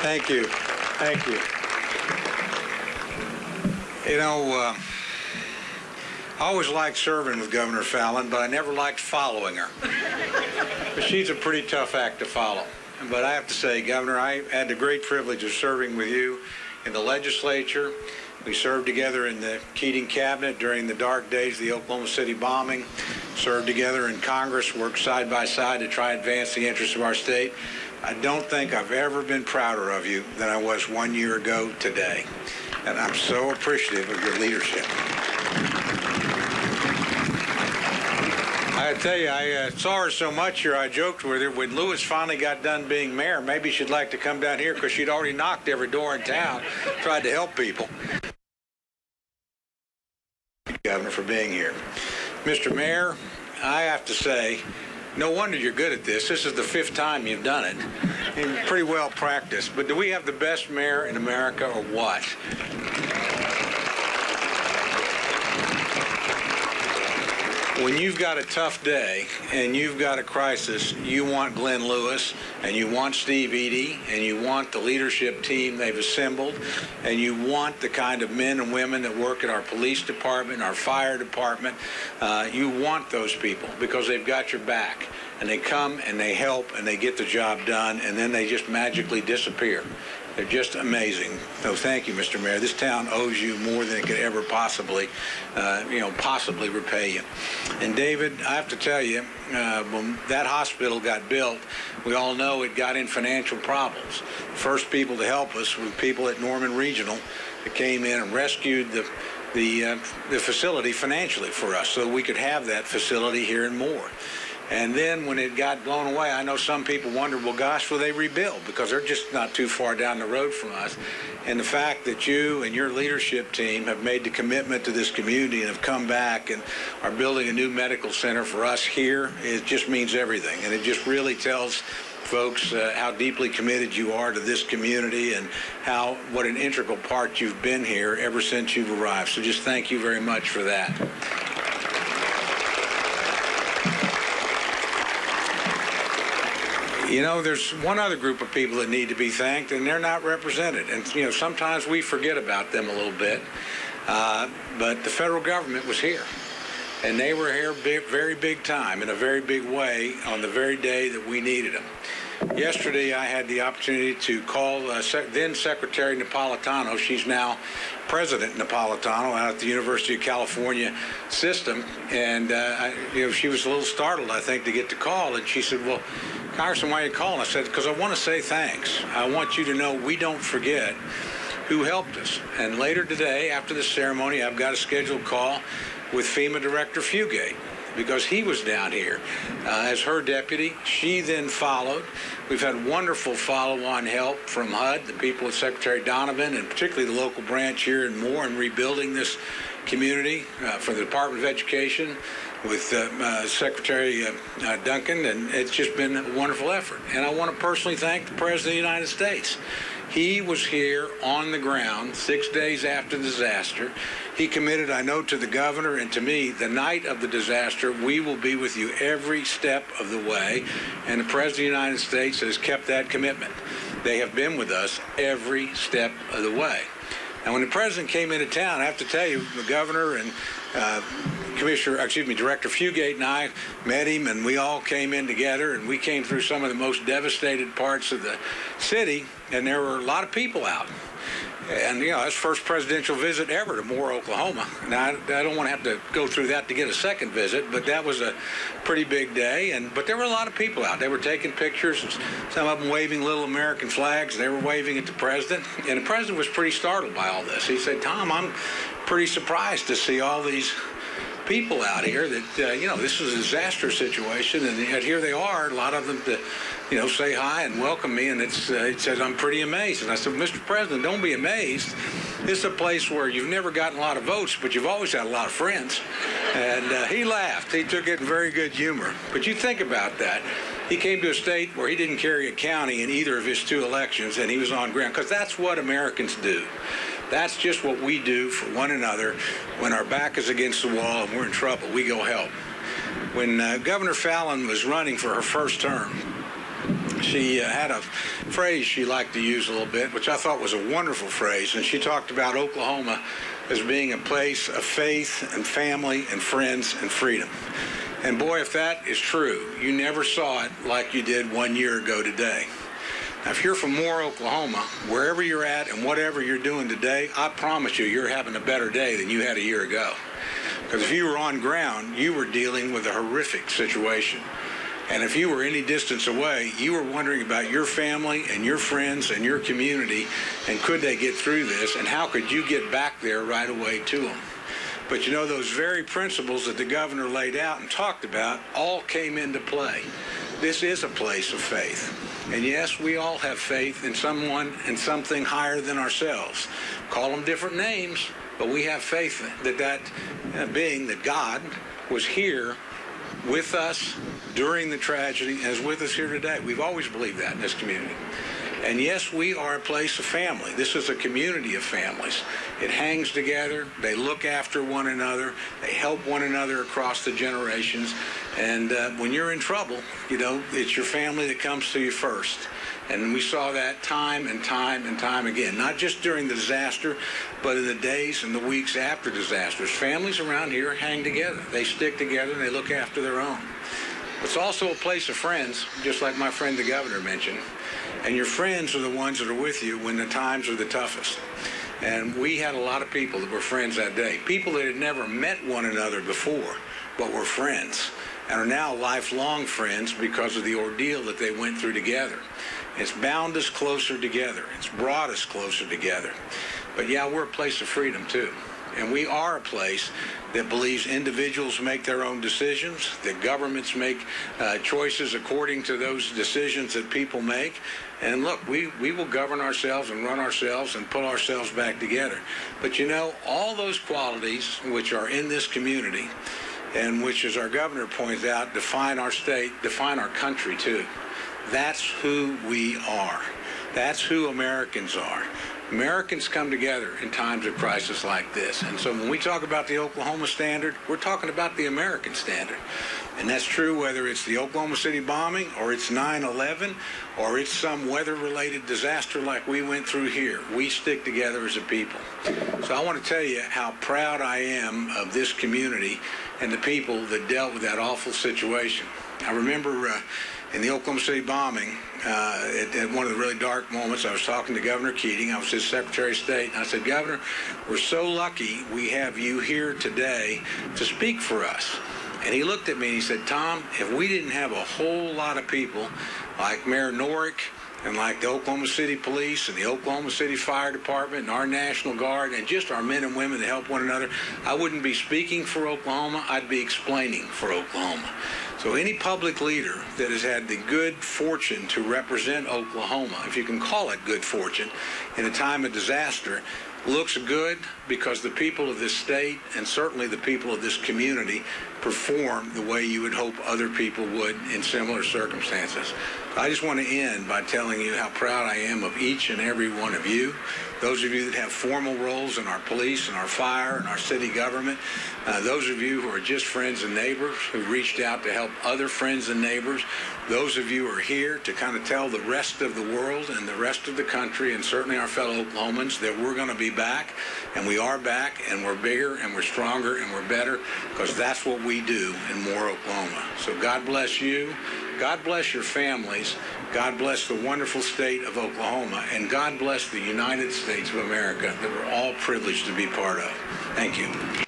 Thank you. Thank you. You know, I always liked serving with Governor Fallon, but I never liked following her. But she's a pretty tough act to follow. But I have to say, Governor, I had the great privilege of serving with you in the legislature. We served together in the Keating cabinet during the dark days of the Oklahoma City bombing, served together in Congress, worked side by side to try and advance the interests of our state. I don't think I've ever been prouder of you than I was 1 year ago today. And I'm so appreciative of your leadership. I tell you, I saw her so much here, I joked with her, when Lewis finally got done being mayor, maybe she'd like to come down here because she'd already knocked every door in town, tried to help people. Governor, for being here. Mr. Mayor, I have to say, no wonder you're good at this. This is the 5th time you've done it. And pretty well practiced. But do we have the best mayor in America or what? When you've got a tough day and you've got a crisis, you want Glenn Lewis and you want Steve Eady and you want the leadership team they've assembled and you want the kind of men and women that work at our police department, our fire department. You want those people because they've got your back and they come and they help and they get the job done and then they just magically disappear. They're just amazing. So thank you, Mr. Mayor. This town owes you more than it could ever possibly repay you. And David, I have to tell you, when that hospital got built, we all know it got in financial problems. The first people to help us were people at Norman Regional that came in and rescued the facility financially for us so we could have that facility here and more. And then when it got blown away, I know some people wondered, well, gosh, will they rebuild? Because they're just not too far down the road from us. And the fact that you and your leadership team have made the commitment to this community and have come back and are building a new medical center for us here, it just means everything. And it just really tells folks how deeply committed you are to this community and what an integral part you've been here ever since you've arrived. So just thank you very much for that. You know, there's one other group of people that need to be thanked, and they're not represented. And, you know, sometimes we forget about them a little bit. But the federal government was here. And they were here very big time, in a very big way, on the very day that we needed them. Yesterday, I had the opportunity to call then Secretary Napolitano. She's now President Napolitano out at the University of California system. And, she was a little startled, I think, to get the call. And she said, well, Congressman, why are you calling? I said, because I want to say thanks. I want you to know we don't forget who helped us. And later today, after the ceremony, I've got a scheduled call with FEMA Director Fugate, because he was down here as her deputy. She then followed. We've had wonderful follow-on help from HUD, the people with Secretary Donovan, and particularly the local branch here and more in rebuilding this community for the Department of Education with Secretary Duncan, and it's just been a wonderful effort. And I want to personally thank the President of the United States. He was here on the ground 6 days after the disaster. He committed, I know, to the governor and to me, the night of the disaster, we will be with you every step of the way. And the President of the United States has kept that commitment. They have been with us every step of the way. And when the President came into town, I have to tell you, the governor and Director Fugate and I met him, and we all came in together, and we came through some of the most devastated parts of the city, and there were a lot of people out. And, that's first presidential visit ever to Moore, Oklahoma. Now, I don't want to have to go through that to get a second visit, but that was a pretty big day. But there were a lot of people out. They were taking pictures, some of them waving little American flags. They were waving at the president. And the president was pretty startled by all this. He said, Tom, I'm pretty surprised to see all these people out here that, this is a disaster situation, and yet here they are, a lot of them to, say hi and welcome me, and he says, I'm pretty amazed. And I said, Mr. President, don't be amazed. This is a place where you've never gotten a lot of votes, but you've always had a lot of friends. And he laughed. He took it in very good humor. But you think about that. He came to a state where he didn't carry a county in either of his 2 elections, and he was on ground, because that's what Americans do. That's just what we do for one another. When our back is against the wall and we're in trouble, we go help. When Governor Fallon was running for her first term, she had a phrase she liked to use a little bit, which I thought was a wonderful phrase, and she talked about Oklahoma as being a place of faith and family and friends and freedom. And boy, if that is true, you never saw it like you did 1 year ago today. Now, if you're from Moore, Oklahoma, wherever you're at and whatever you're doing today, I promise you're having a better day than you had a year ago. Because if you were on ground, you were dealing with a horrific situation. And if you were any distance away, you were wondering about your family and your friends and your community, and could they get through this, and how could you get back there right away to them? But you know, those very principles that the governor laid out and talked about all came into play. This is a place of faith. And yes, we all have faith in someone and something higher than ourselves. Call them different names, but we have faith that being, that God, was here with us during the tragedy and is with us here today. We've always believed that in this community. And yes, we are a place of family. This is a community of families. It hangs together. They look after one another. They help one another across the generations. And when you're in trouble, you know, it's your family that comes to you first. And we saw that time and time and time again, not just during the disaster, but in the days and the weeks after disasters. Families around here hang together. They stick together and they look after their own. It's also a place of friends, just like my friend the governor mentioned. And your friends are the ones that are with you when the times are the toughest. And we had a lot of people that were friends that day, people that had never met one another before, but were friends, and are now lifelong friends because of the ordeal that they went through together. It's bound us closer together. It's brought us closer together. But yeah, we're a place of freedom too. And we are a place that believes individuals make their own decisions, that governments make choices according to those decisions that people make. And look, we will govern ourselves and run ourselves and pull ourselves back together. But you know, all those qualities which are in this community, and which, as our governor points out, define our state, define our country too. That's who we are. That's who Americans are. Americans come together in times of crisis like this. And so when we talk about the Oklahoma standard, we're talking about the American standard. And that's true whether it's the Oklahoma City bombing, or it's 9/11, or it's some weather-related disaster like we went through here. We stick together as a people. So I want to tell you how proud I am of this community and the people that dealt with that awful situation. I remember in the Oklahoma City bombing, at one of the really dark moments, I was talking to Governor Keating. I was his Secretary of State, and I said, Governor, we're so lucky we have you here today to speak for us. And he looked at me and he said, Tom, if we didn't have a whole lot of people like Mayor Norick and like the Oklahoma City Police and the Oklahoma City Fire Department and our National Guard and just our men and women that help one another, I wouldn't be speaking for Oklahoma. I'd be explaining for Oklahoma. So any public leader that has had the good fortune to represent Oklahoma, if you can call it good fortune, in a time of disaster, looks good because the people of this state and certainly the people of this community perform the way you would hope other people would in similar circumstances. I just want to end by telling you how proud I am of each and every one of you. Those of you that have formal roles in our police and our fire and our city government, those of you who are just friends and neighbors who reached out to help other friends and neighbors, those of you who are here to kind of tell the rest of the world and the rest of the country and certainly our fellow Oklahomans that we're going to be back, and we are back, and we're bigger and we're stronger and we're better, because that's what we do in Moore, Oklahoma. So God bless you. God bless your families. God bless the wonderful state of Oklahoma, and God bless the United States of America that we're all privileged to be part of. Thank you.